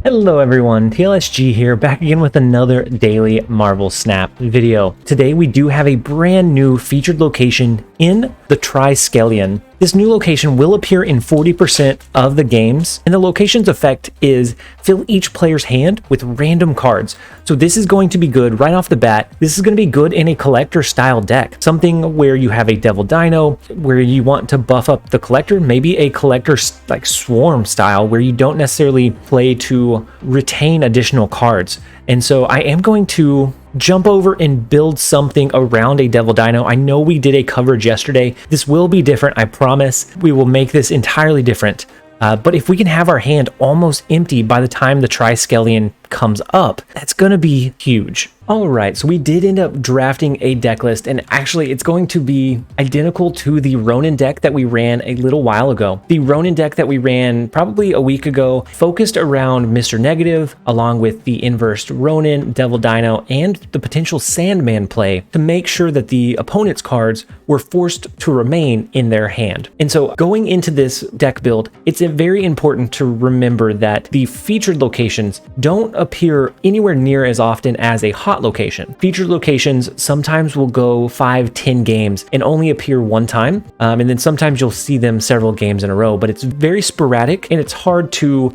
Hello everyone, TLSG here, back again with another daily Marvel Snap video. Today we do have a brand new featured location in the Triskelion. This new location will appear in 40% of the games, and the location's effect is fill each player's hand with random cards. So this is going to be good right off the bat. This is going to be good in a collector style deck. Something where you have a Devil Dino, where you want to buff up the collector, maybe a collector like Swarm style, where you don't necessarily play to retain additional cards. And so I am going to jump over and build something around a Devil Dino. I know we did a coverage yesterday. This will be different, I promise. We will make this entirely different. But if we can have our hand almost empty by the time the Triskelion comes up, that's going to be huge. Alright, so we did end up drafting a deck list, and actually it's going to be identical to the Ronan deck that we ran a little while ago. The Ronan deck that we ran probably a week ago focused around Mr. Negative, along with the inversed Ronan, Devil Dino, and the potential Sandman play to make sure that the opponent's cards were forced to remain in their hand. And so going into this deck build, it's very important to remember that the featured locations don't appear anywhere near as often as a hot location. Featured locations sometimes will go 5-10 games and only appear one time, and then sometimes you'll see them several games in a row, but it's very sporadic, and it's hard to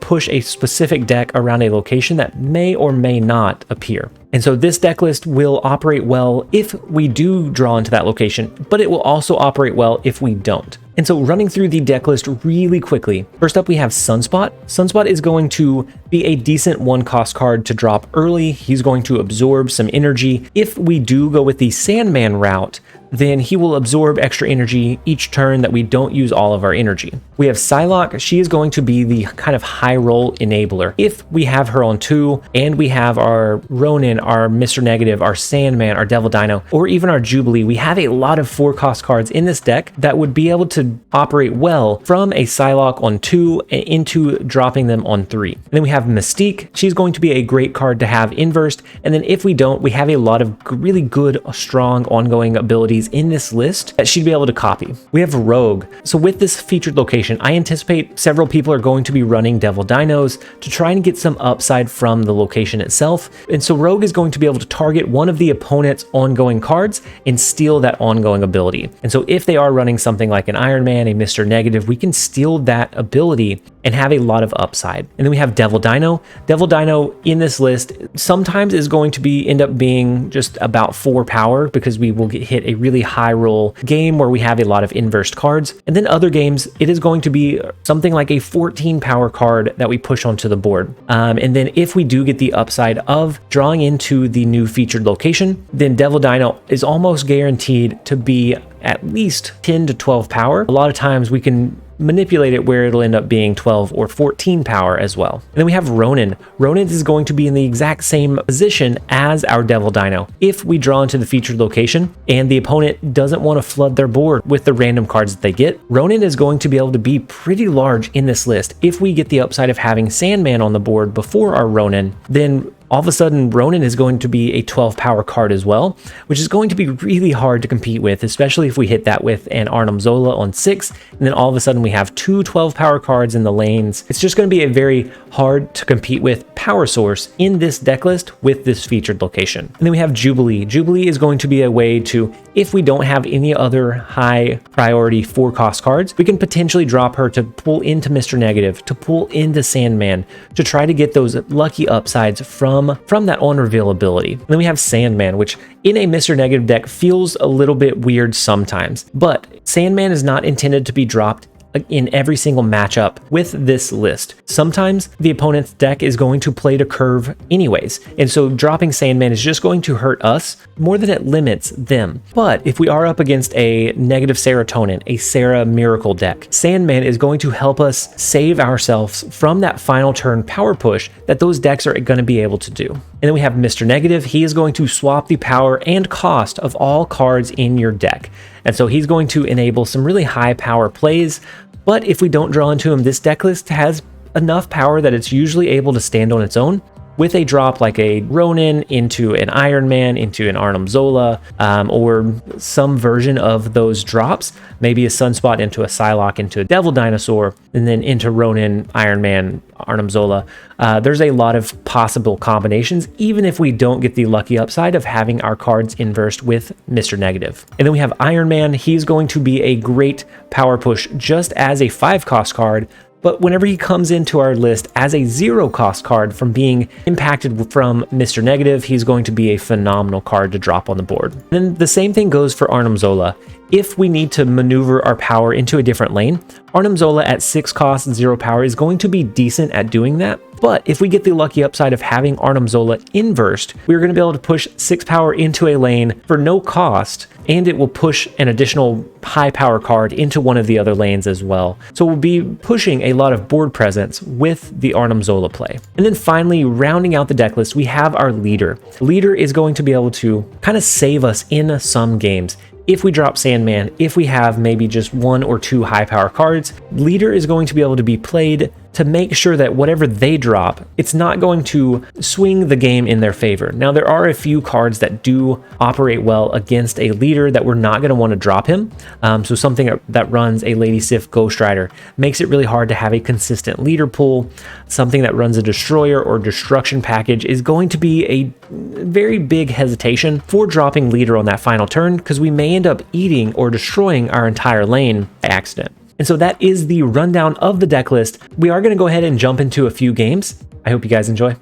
push a specific deck around a location that may or may not appear. And so this deck list will operate well if we do draw into that location, but it will also operate well if we don't. And so running through the deck list really quickly, first up we have Sunspot. Sunspot is going to be a decent one-cost card to drop early. He's going to absorb some energy. If we do go with the Sandman route, then he will absorb extra energy each turn that we don't use all of our energy. We have Psylocke. She is going to be the kind of high roll enabler. If we have her on 2 and we have our Ronan, our Mr. Negative, our Sandman, our Devil Dino, or even our Jubilee, we have a lot of 4-cost cards in this deck that would be able to operate well from a Psylocke on 2 into dropping them on 3. And then we have Mystique. She's going to be a great card to have inversed. And then if we don't, we have a lot of really good, strong, ongoing abilities in this list that she'd be able to copy. We have Rogue. So with this featured location, I anticipate several people are going to be running Devil Dinos to try and get some upside from the location itself. And so Rogue is going to be able to target one of the opponent's ongoing cards and steal that ongoing ability. And so if they are running something like an Iron Man, a Mr. Negative, we can steal that ability and have a lot of upside. And then we have Devil Dino. Devil Dino in this list sometimes is going to end up being just about 4 power because we will hit a really high roll game where we have a lot of inversed cards. And then other games, it is going to be something like a 14 power card that we push onto the board. And then if we do get the upside of drawing into the new featured location, then Devil Dino is almost guaranteed to be at least 10 to 12 power. A lot of times we can manipulate it where it'll end up being 12 or 14 power as well. And then we have Ronan. Ronan is going to be in the exact same position as our Devil Dino. If we draw into the featured location and the opponent doesn't want to flood their board with the random cards that they get, Ronan is going to be able to be pretty large in this list. If we get the upside of having Sandman on the board before our Ronan, then all of a sudden Ronan is going to be a 12 power card as well, which is going to be really hard to compete with, especially if we hit that with an Arnim Zola on 6, and then all of a sudden we have 2 12 power cards in the lanes. It's just going to be a very hard to compete with power source in this deck list with this featured location. And then we have Jubilee. Jubilee is going to be a way to, if we don't have any other high priority 4-cost cards, we can potentially drop her to pull into Mr. Negative, to pull into Sandman, to try to get those lucky upsides from that on reveal ability. And then we have Sandman, which in a Mr. Negative deck feels a little bit weird sometimes, but Sandman is not intended to be dropped in every single matchup with this list. Sometimes the opponent's deck is going to play to curve anyways, and so dropping Sandman is just going to hurt us more than it limits them. But if we are up against a negative serotonin, a Sarah Miracle deck, Sandman is going to help us save ourselves from that final turn power push that those decks are going to be able to do. And then we have Mr. Negative. He is going to swap the power and cost of all cards in your deck. And so he's going to enable some really high power plays. But if we don't draw into him, this deck list has enough power that it's usually able to stand on its own. with a drop like a Ronan into an Iron Man, into an Arnim Zola, or some version of those drops, maybe a Sunspot into a Psylocke, into a Devil Dinosaur, and then into Ronan, Iron Man, Arnim Zola. There's a lot of possible combinations, even if we don't get the lucky upside of having our cards inversed with Mr. Negative. And then we have Iron Man. He's going to be a great power push just as a 5-cost card, but whenever he comes into our list as a 0-cost card from being impacted from Mr. Negative, he's going to be a phenomenal card to drop on the board. And then the same thing goes for Arnim Zola. If we need to maneuver our power into a different lane, Arnim Zola at 6 cost, 0 power is going to be decent at doing that. But if we get the lucky upside of having Arnim Zola inversed, we're going to be able to push 6 power into a lane for no cost, and it will push an additional high power card into one of the other lanes as well. So we'll be pushing a lot of board presence with the Arnim Zola play. And then finally, rounding out the deck list, we have our leader. Leader is going to be able to kind of save us in some games. If we drop Sandman, if we have maybe just 1 or 2 high power cards, Leader is going to be able to be played to make sure that whatever they drop, it's not going to swing the game in their favor. Now, there are a few cards that do operate well against a leader that we're not going to want to drop him. So something that runs a Lady Sif Ghost Rider makes it really hard to have a consistent leader pool. Something that runs a Destroyer or Destruction package is going to be a very big hesitation for dropping leader on that final turn, because we may end up eating or destroying our entire lane by accident. And so that is the rundown of the deck list. We are going to go ahead and jump into a few games. I hope you guys enjoy.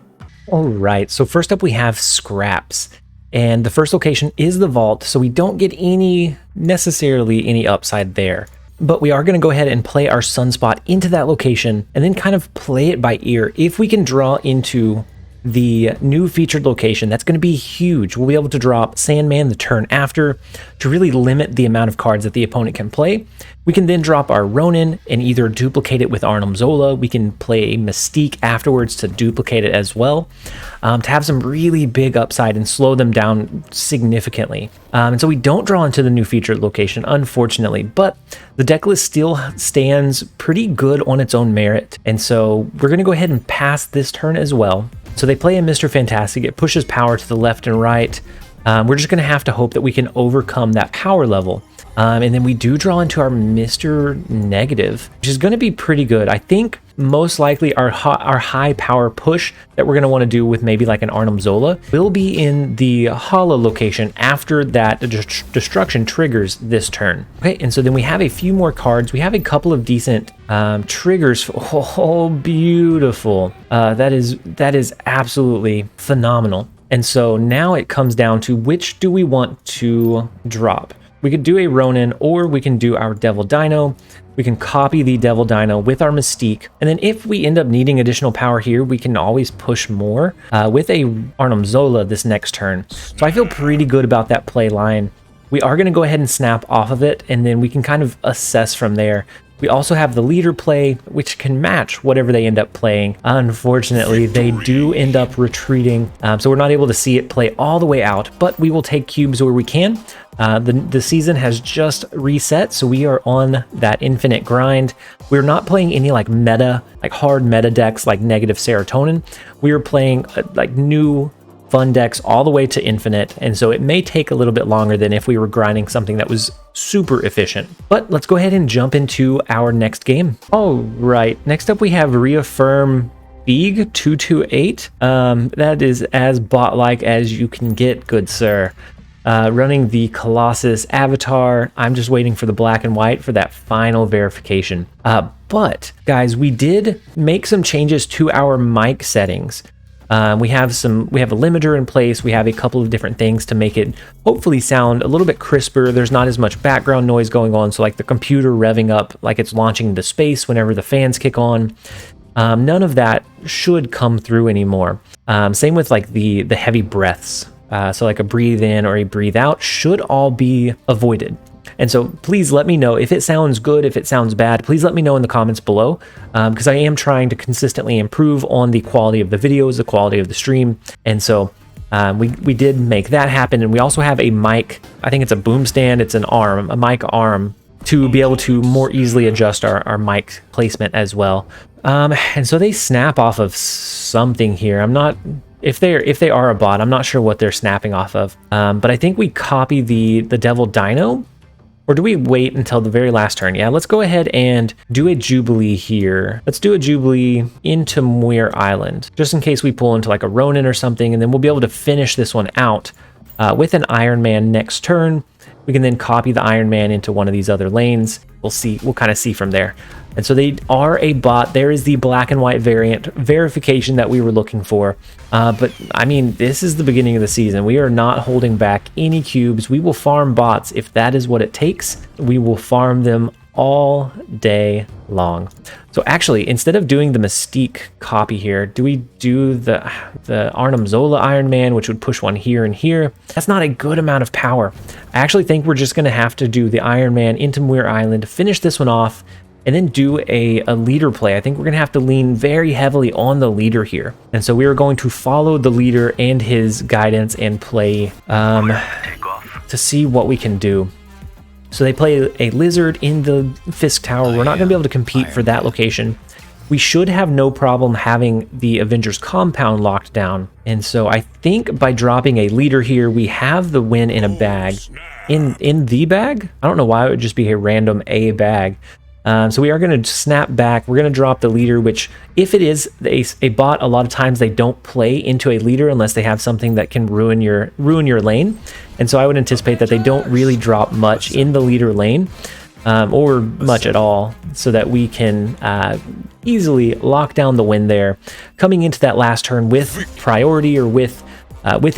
All right, so first up we have Scraps. And the first location is the Vault, so we don't get necessarily any upside there. But we are going to go ahead and play our Sunspot into that location and then kind of play it by ear. If we can draw into the new featured location, that's going to be huge. We'll be able to drop Sandman the turn after to really limit the amount of cards that the opponent can play. We can then drop our Ronan and either duplicate it with Arnim Zola. We can play a Mystique afterwards to duplicate it as well, to have some really big upside and slow them down significantly. And so we don't draw into the new featured location, unfortunately, but the deck list still stands pretty good on its own merit. And so we're going to go ahead and pass this turn as well. So they play a Mr. Fantastic, it pushes power to the left and right. We're just going to have to hope that we can overcome that power level. And then we do draw into our Mr. Negative, which is going to be pretty good. I think most likely our high power push that we're going to want to do with maybe like an Arnim Zola will be in the hollow location after that destruction triggers this turn. Okay, and so then we have a few more cards. We have a couple of decent triggers. Oh, beautiful. That is absolutely phenomenal. And so now it comes down to which do we want to drop. We could do a Ronan, or we can do our Devil Dino. We can copy the Devil Dino with our Mystique. And then if we end up needing additional power here, we can always push more with a Arnim Zola this next turn. So I feel pretty good about that play line. We are going to go ahead and snap off of it, and then we can kind of assess from there. We also have the leader play, which can match whatever they end up playing. Unfortunately, they do end up retreating, so we're not able to see it play all the way out, but we will take cubes where we can. The season has just reset, so we are on that infinite grind. We're not playing any like hard meta decks like Negative Serotonin. We are playing like new fun decks all the way to infinite, and so it may take a little bit longer than if we were grinding something that was super efficient. But let's go ahead and jump into our next game. All right, next up we have Reaffirm Beeg 228. That is as bot-like as you can get, good sir. Running the Colossus avatar. I'm just waiting for the black and white for that final verification. But guys, we did make some changes to our mic settings. We have a limiter in place. We have a couple of different things to make it hopefully sound a little bit crisper. There's not as much background noise going on. So like the computer revving up like it's launching into space whenever the fans kick on. None of that should come through anymore. Same with like the heavy breaths. So like a breathe in or a breathe out should all be avoided. And so please let me know if it sounds good, if it sounds bad. Please let me know in the comments below, because I am trying to consistently improve on the quality of the videos, the quality of the stream. And so we did make that happen. And we also have a mic. I think it's a boom stand. It's an arm, a mic arm, to be able to more easily adjust our mic placement as well. And so they snap off of something here. I'm not if they are a bot, I'm not sure what they're snapping off of. But I think we copy the Devil Dino. Or do we wait until the very last turn? Yeah, let's go ahead and do a Jubilee here. Let's do a Jubilee into Muir Island, just in case we pull into like a Ronan or something, and then we'll be able to finish this one out with an Iron Man next turn. We can then copy the Iron Man into one of these other lanes. We'll see. We'll kind of see from there. And so they are a bot. There is the black and white variant verification that we were looking for. But I mean, this is the beginning of the season. We are not holding back any cubes. We will farm bots if that is what it takes. We will farm them all day long. So actually, instead of doing the Mystique copy here, do we do the Arnim Zola Iron Man, which would push one here and here? That's not a good amount of power. I actually think we're just going to have to do the Iron Man into Muir Island, finish this one off, and then do a leader play. I think we're going to have to lean very heavily on the leader here. And so we are going to follow the leader and his guidance and play to see what we can do. So they play a lizard in the Fisk Tower. We're not going to be able to compete for that location. We should have no problem having the Avengers compound locked down. And so I think by dropping a leader here, we have the win in a bag. In the bag? I don't know why it would just be a random A bag. So we are going to snap back. We're going to drop the leader, which if it is a bot, a lot of times they don't play into a leader unless they have something that can ruin your lane. And so I would anticipate that they don't really drop much in the leader lane or much at all, so that we can easily lock down the win there. Coming into that last turn with priority or with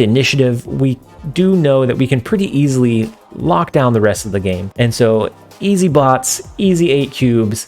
initiative, we do know that we can pretty easily lock down the rest of the game. And so easy bots, easy 8 cubes,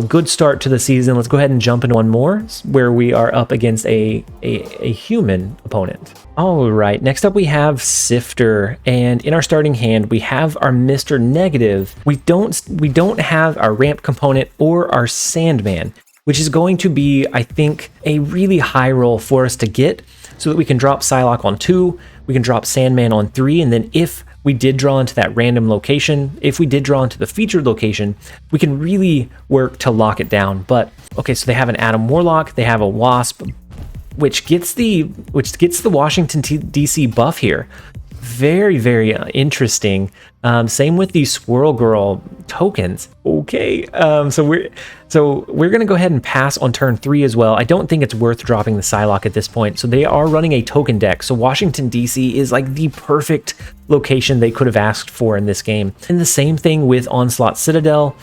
good start to the season. Let's go ahead and jump into one more where we are up against a human opponent. All right, next up we have Sifter, and in our starting hand we have our Mr. Negative. We don't have our ramp component or our Sandman, which is going to be, I think, a really high roll for us to get, so that we can drop Psylocke on 2, we can drop Sandman on 3, and then if we did draw into that random location, if we did draw into the featured location, we can really work to lock it down. But okay, so they have an Adam Warlock, they have a Wasp, which gets the Washington DC buff here. Very, very interesting. Same with the Squirrel Girl tokens. Okay, so we're gonna go ahead and pass on turn 3 as well. I don't think it's worth dropping the Psylocke at this point. So they are running a token deck. So Washington DC is like the perfect location they could have asked for in this game. And the same thing with Onslaught Citadel.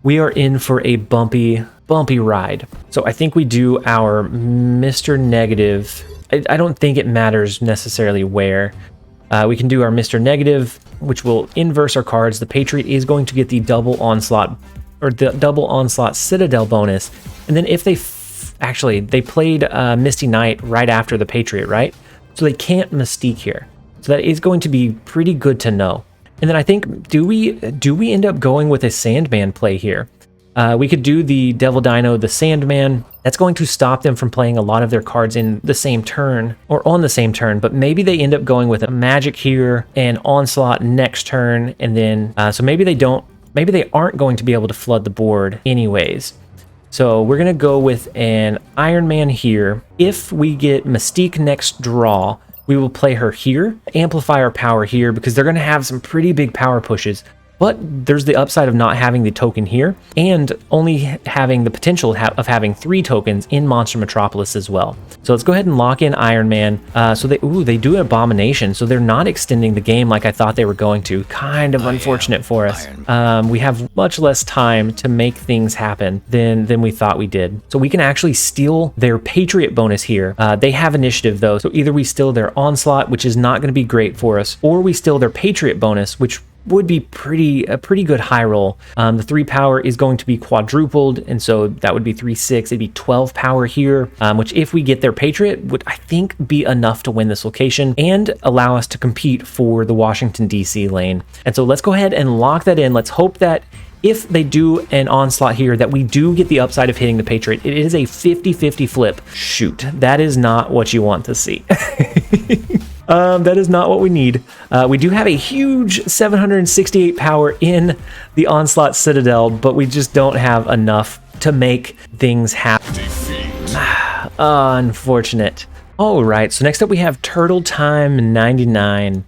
We are in for a bumpy ride. So I think we do our Mr. Negative. I don't think it matters necessarily where. We can do our Mr. Negative, which will inverse our cards. The Patriot is going to get the double onslaught Citadel bonus. And then if they played Misty Knight right after the Patriot, right? So they can't Mystique here. So that is going to be pretty good to know. And then I think, do we end up going with a Sandman play here? We could do the Devil Dino, the Sandman. That's going to stop them from playing a lot of their cards in the same turn or on the same turn, but maybe they end up going with a Magic here and Onslaught next turn, and then so maybe they aren't going to be able to flood the board anyways. So we're gonna go with an Iron Man here. If we get Mystique next draw, we will play her here, amplify our power here, because they're gonna have some pretty big power pushes. But there's the upside of not having the token here, and only having the potential of having 3 tokens in Monster Metropolis as well. So let's go ahead and lock in Iron Man. So they do Abomination, so they're not extending the game like I thought they were going to. Kind of unfortunate for us. We have much less time to make things happen than we thought we did. So we can actually steal their Patriot bonus here. They have initiative though, so either we steal their Onslaught, which is not going to be great for us, or we steal their Patriot bonus, which would be a pretty good high roll. The 3 power is going to be quadrupled, and so that would be 3/6. It'd be 12 power here, which if we get their Patriot would, I think, be enough to win this location and allow us to compete for the Washington DC lane. And so let's go ahead and lock that in. Let's hope that if they do an Onslaught here, that we do get the upside of hitting the Patriot. It is a 50-50 flip. Shoot, that is not what you want to see. That is not what we need. We do have a huge 768 power in the Onslaught Citadel, but we just don't have enough to make things happen. Unfortunate. All right, so next up we have Turtle Time 99.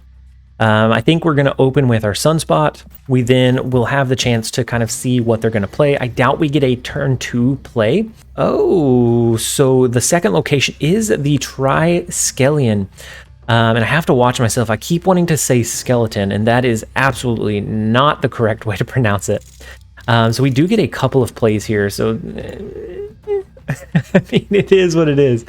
I think we're going to open with our Sunspot. We then will have the chance to kind of see what they're going to play. I doubt we get a turn 2 play. Oh, so the second location is the Triskelion. And I have to watch myself. I keep wanting to say skeleton, and that is absolutely not the correct way to pronounce it. So we do get a couple of plays here. So I mean, it is what it is.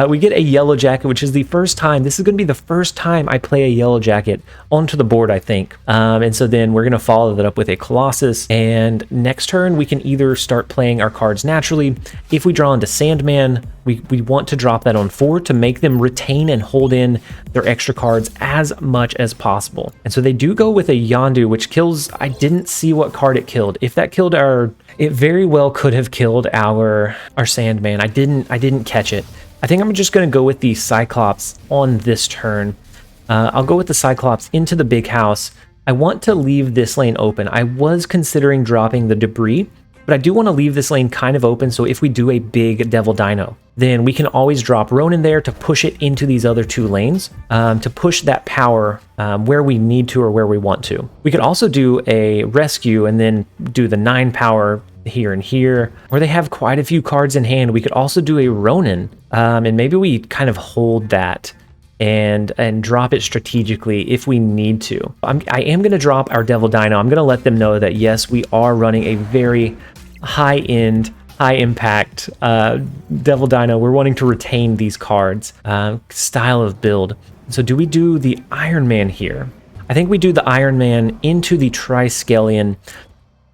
We get a yellow jacket, which is the first time. This is going to be the first time I play a yellow jacket onto the board, I think. And so then we're going to follow that up with a Colossus. And next turn, we can either start playing our cards naturally. If we draw into Sandman, we want to drop that on 4 to make them retain and hold in their extra cards as much as possible. And so they do go with a Yondu, which kills. I didn't see what card it killed. If that killed our... It very well could have killed our Sandman. I didn't catch it. I think I'm just going to go with the Cyclops on this turn. I'll go with the Cyclops into the big house. I want to leave this lane open. I was considering dropping the debris, but I do want to leave this lane kind of open, so if we do a big Devil Dino, then we can always drop Ronan there to push it into these other 2 lanes, to push that power where we need to or where we want to. We could also do a rescue and then do the 9 power here and here, where they have quite a few cards in hand. We could also do a Ronan, and maybe we kind of hold that and drop it strategically if we need to. I am going to drop our Devil Dino. I'm going to let them know that yes, we are running a very high-end, high-impact Devil Dino. We're wanting to retain these cards. Style of build. So do we do the Iron Man here? I think we do the Iron Man into the Triskelion.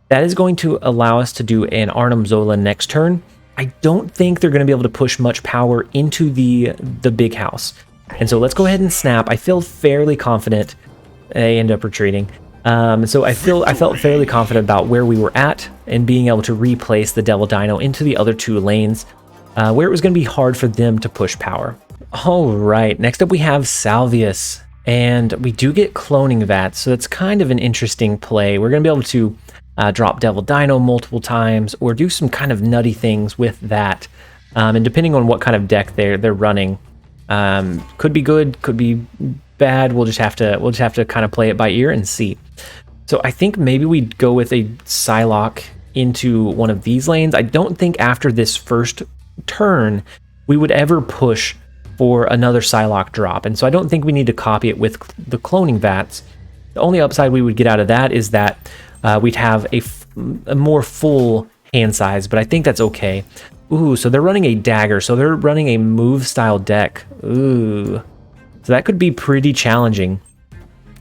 That is going to allow us to do an Arnim Zola next turn. I don't think they're going to be able to push much power into the big house. And so let's go ahead and snap. I feel fairly confident. They end up retreating. So I felt fairly confident about where we were at and being able to replace the Devil Dino into the other 2 lanes, where it was going to be hard for them to push power. All right, next up we have Salvius, and we do get cloning vats, so it's kind of an interesting play. We're going to be able to drop Devil Dino multiple times or do some kind of nutty things with that, and depending on what kind of deck they're running, could be good, could be bad. We'll just have to kind of play it by ear and see. So I think maybe we'd go with a Psylocke into one of these lanes. I don't think after this first turn we would ever push for another Psylocke drop, and so I don't think we need to copy it with the cloning vats. The only upside we would get out of that is that we'd have a more full hand size, but I think that's okay. Ooh, so they're running a dagger, so they're running a move style deck. Ooh, so that could be pretty challenging,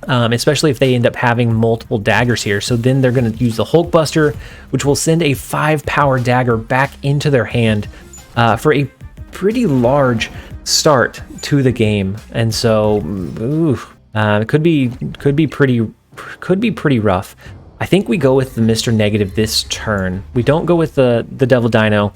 especially if they end up having multiple daggers here. So then they're going to use the Hulkbuster, which will send a 5 power dagger back into their hand for a pretty large start to the game. And so, ooh, it could be pretty rough. I think we go with the Mr. Negative this turn. We don't go with the Devil Dino.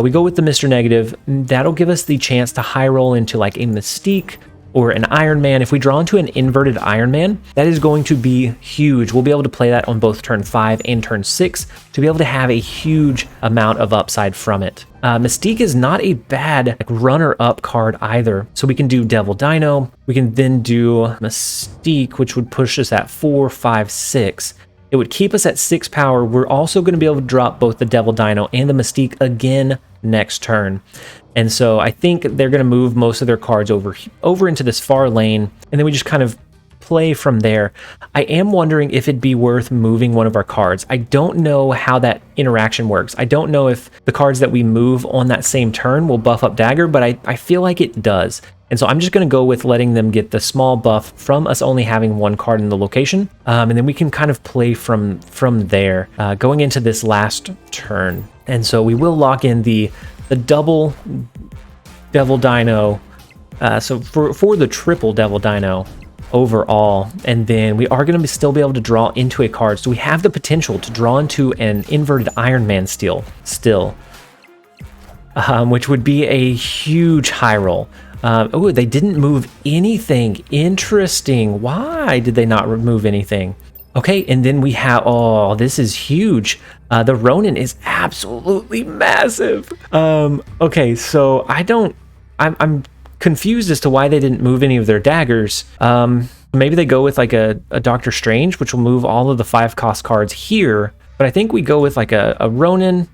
We go with the Mr. Negative. That'll give us the chance to high roll into like a Mystique or an Iron Man. If we draw into an inverted Iron Man, that is going to be huge. We'll be able to play that on both turn 5 and turn 6 to be able to have a huge amount of upside from it. Mystique is not a bad runner-up card either. So we can do Devil Dino. We can then do Mystique, which would push us at 4, 5, 6. It would keep us at 6 power. We're also going to be able to drop both the Devil Dino and the Mystique again next turn. And so I think they're going to move most of their cards over into this far lane, and then we just kind of play from there. I am wondering if it'd be worth moving one of our cards. I don't know how that interaction works. I don't know if the cards that we move on that same turn will buff up Dagger, but I feel like it does. And so I'm just going to go with letting them get the small buff from us only having 1 card in the location. And then we can kind of play from there going into this last turn. And so we will lock in the double Devil Dino. So for the triple Devil Dino overall. And then we are going to still be able to draw into a card. So we have the potential to draw into an inverted Iron Man still. Which would be a huge high roll. Oh, they didn't move anything. Interesting. Why did they not remove anything? Okay, and then we have, oh, this is huge. The Ronan is absolutely massive. Okay, so I'm confused as to why they didn't move any of their daggers. Maybe they go with like a Doctor Strange, which will move all of the 5-cost cards here. But I think we go with like a Ronan,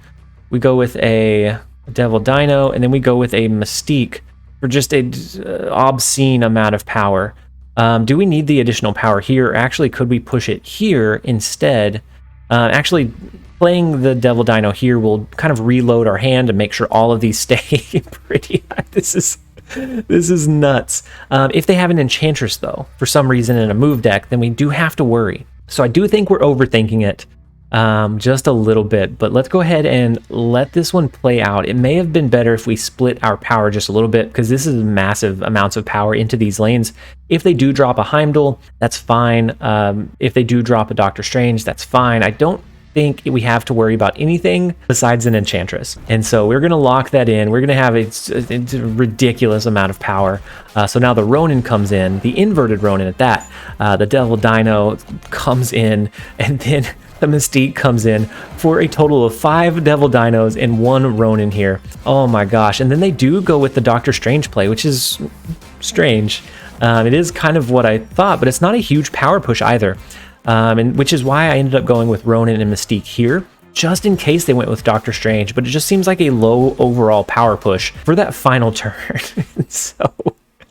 we go with a Devil Dino, and then we go with a Mystique for just a obscene amount of power. Do we need the additional power here? Or actually, could we push it here instead? Actually, playing the Devil Dino here will kind of reload our hand and make sure all of these stay pretty high. This is nuts. If they have an Enchantress, though, for some reason in a move deck, then we do have to worry. So I do think we're overthinking it just a little bit, but let's go ahead and let this one play out. It may have been better if we split our power just a little bit, because this is massive amounts of power into these lanes. If they do drop a Heimdall, that's fine. If they do drop a Doctor Strange, that's fine. I don't think we have to worry about anything besides an Enchantress. And so we're going to lock that in. We're going to have a ridiculous amount of power. So now the Ronan comes in, the inverted Ronan at that. The Devil Dino comes in, and then the Mystique comes in for a total of 5 Devil Dinos and 1 Ronan here. Oh my gosh. And then they do go with the Doctor Strange play, which is strange. It is kind of what I thought, but it's not a huge power push either. And which is why I ended up going with Ronan and Mystique here, just in case they went with Doctor Strange, but it just seems like a low overall power push for that final turn. So,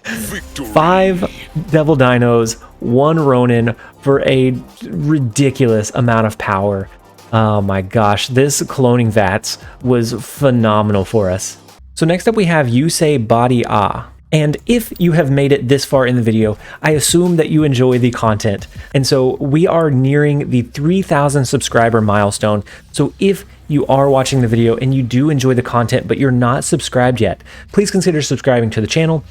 victory. 5 Devil Dinos, 1 Ronan for a ridiculous amount of power. Oh my gosh, this cloning VATS was phenomenal for us. So next up we have Yusei Body Ah. And if you have made it this far in the video, I assume that you enjoy the content. And so we are nearing the 3,000 subscriber milestone. So if you are watching the video and you do enjoy the content, but you're not subscribed yet, please consider subscribing to the channel.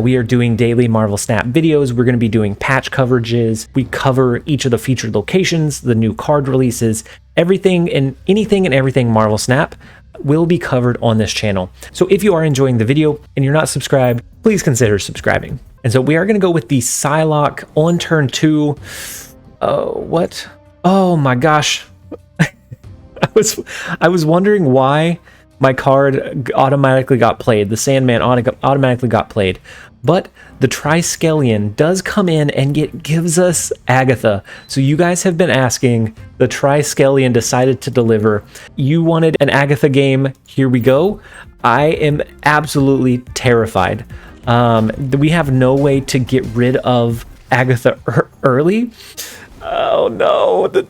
We are doing daily Marvel Snap videos. We're going to be doing patch coverages. We cover each of the featured locations, the new card releases, everything and anything and everything Marvel Snap will be covered on this channel. So if you are enjoying the video and you're not subscribed, please consider subscribing. And so we are going to go with the Psylocke on turn 2. What? Oh my gosh. I was wondering why my card automatically got played. The Sandman automatically got played. But the Triskelion does come in and gives us Agatha. So you guys have been asking, the Triskelion decided to deliver. You wanted an Agatha game, here we go. I am absolutely terrified. We have no way to get rid of Agatha early. Oh no, the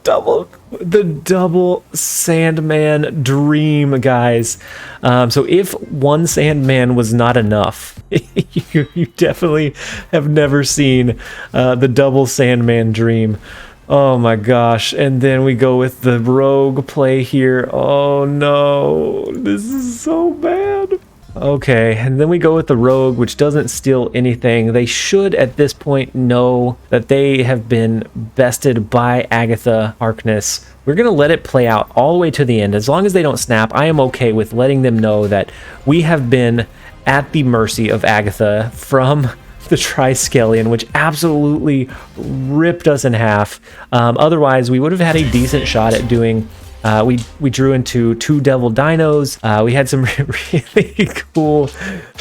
double Sandman dream, guys. So if one Sandman was not enough, you definitely have never seen the double Sandman dream. Oh my gosh. And then we go with the rogue play here. Oh no, this is so bad. Okay, and then we go with the rogue, which doesn't steal anything. They should at this point know that they have been bested by Agatha Harkness. We're going to let it play out all the way to the end. As long as they don't snap, I am okay with letting them know that we have been at the mercy of Agatha from the Triskelion, which absolutely ripped us in half. Otherwise, we would have had a decent shot at doing... We drew into 2 Devil Dinos. We had some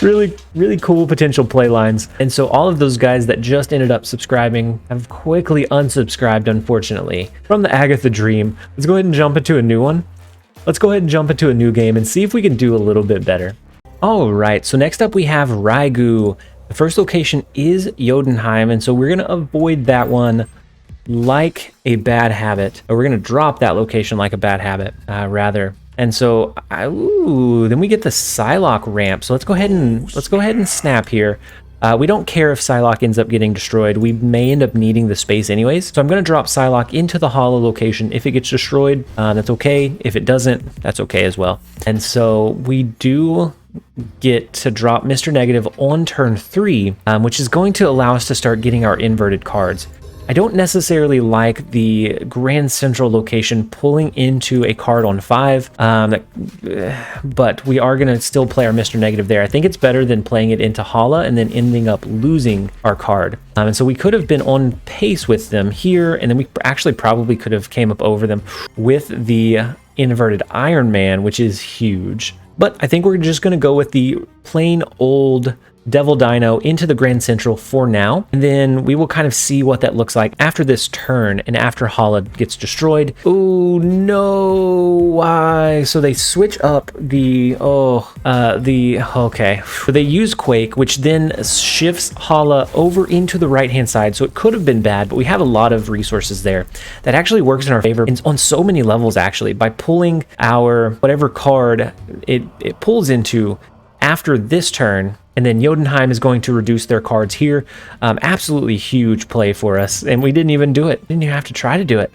really cool potential play lines. And so all of those guys that just ended up subscribing have quickly unsubscribed, unfortunately, from the Agatha Dream. Let's go ahead and jump into a new one. Let's go ahead and jump into a new game and see if we can do a little bit better. All right, so next up we have Raigu. The first location is Jotunheim, and so we're going to avoid that one like a bad habit. Or we're going to drop that location like a bad habit, rather. And so, then we get the Psylocke ramp. So let's go ahead and snap here. We don't care if Psylocke ends up getting destroyed. We may end up needing the space anyways. So I'm going to drop Psylocke into the hollow location. If it gets destroyed, that's okay. If it doesn't, that's okay as well. And so we do get to drop Mr. Negative on turn 3, which is going to allow us to start getting our inverted cards. I don't necessarily like the Grand Central location pulling into a card on 5, but we are going to still play our Mr. Negative there. I think it's better than playing it into Hala and then ending up losing our card. And so we could have been on pace with them here, and then we actually probably could have came up over them with the inverted Iron Man, which is huge. But I think we're just going to go with the plain old Devil Dino into the Grand Central for now, and then we will kind of see what that looks like after this turn and after Hala gets destroyed. Oh no, why? So they switch up the, okay. So they use Quake, which then shifts Hala over into the right-hand side, so it could have been bad, but we have a lot of resources there. That actually works in our favor on so many levels, actually. By pulling our whatever card it pulls into after this turn, and then Jotunheim is going to reduce their cards here. Absolutely huge play for us, and we didn't even do it. Didn't even have to try to do it.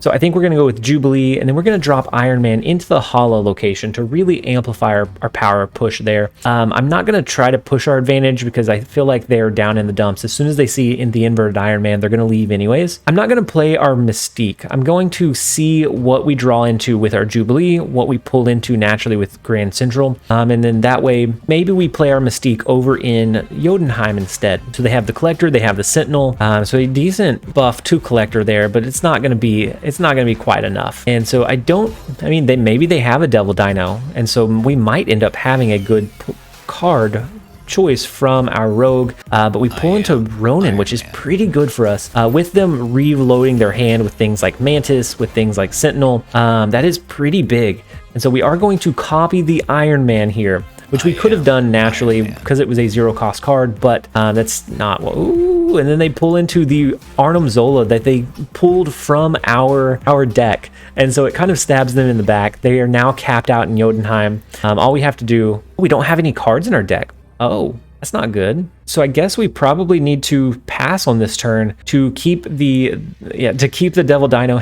So I think we're going to go with Jubilee, and then we're going to drop Iron Man into the Hala location to really amplify our power push there. I'm not going to try to push our advantage because I feel like they're down in the dumps. As soon as they see in the inverted Iron Man, they're going to leave anyways. I'm not going to play our Mystique. I'm going to see what we draw into with our Jubilee, what we pull into naturally with Grand Central, and then that way maybe we play our Mystique over in Jotunheim instead. So they have the Collector, they have the Sentinel, so a decent buff to Collector there, but it's not going to be quite enough. And so maybe they have a Devil Dino, and so we might end up having a good card choice from our Rogue, but we pull into Ronan, which is pretty good for us, with them reloading their hand with things like Mantis, with things like Sentinel. That is pretty big, and so we are going to copy the Iron Man here, which we could have done naturally because it was a zero cost card, but that's not what. Ooh, and then they pull into the Arnim Zola that they pulled from our deck, and so it kind of stabs them in the back. They are now capped out in Jotunheim. All we have to do, we don't have any cards in our deck. Oh, that's not good. So I guess we probably need to pass on this turn to keep the Devil Dino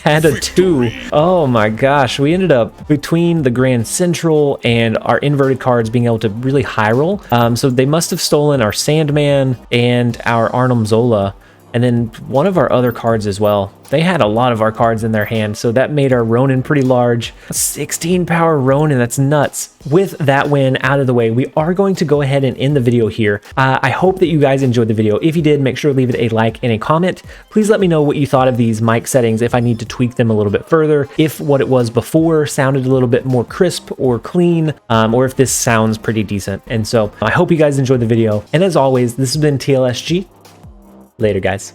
at a 2. Oh my gosh, we ended up between the Grand Central and our inverted cards being able to really high roll. So they must have stolen our Sandman and our Arnim Zola, and then one of our other cards as well. They had a lot of our cards in their hand, so that made our Ronan pretty large. 16 power Ronan, that's nuts. With that win out of the way, we are going to go ahead and end the video here. I hope that you guys enjoyed the video. If you did, make sure to leave it a like and a comment. Please let me know what you thought of these mic settings, if I need to tweak them a little bit further, if what it was before sounded a little bit more crisp or clean, or if this sounds pretty decent. And so I hope you guys enjoyed the video. And as always, this has been TLSG. Later, guys.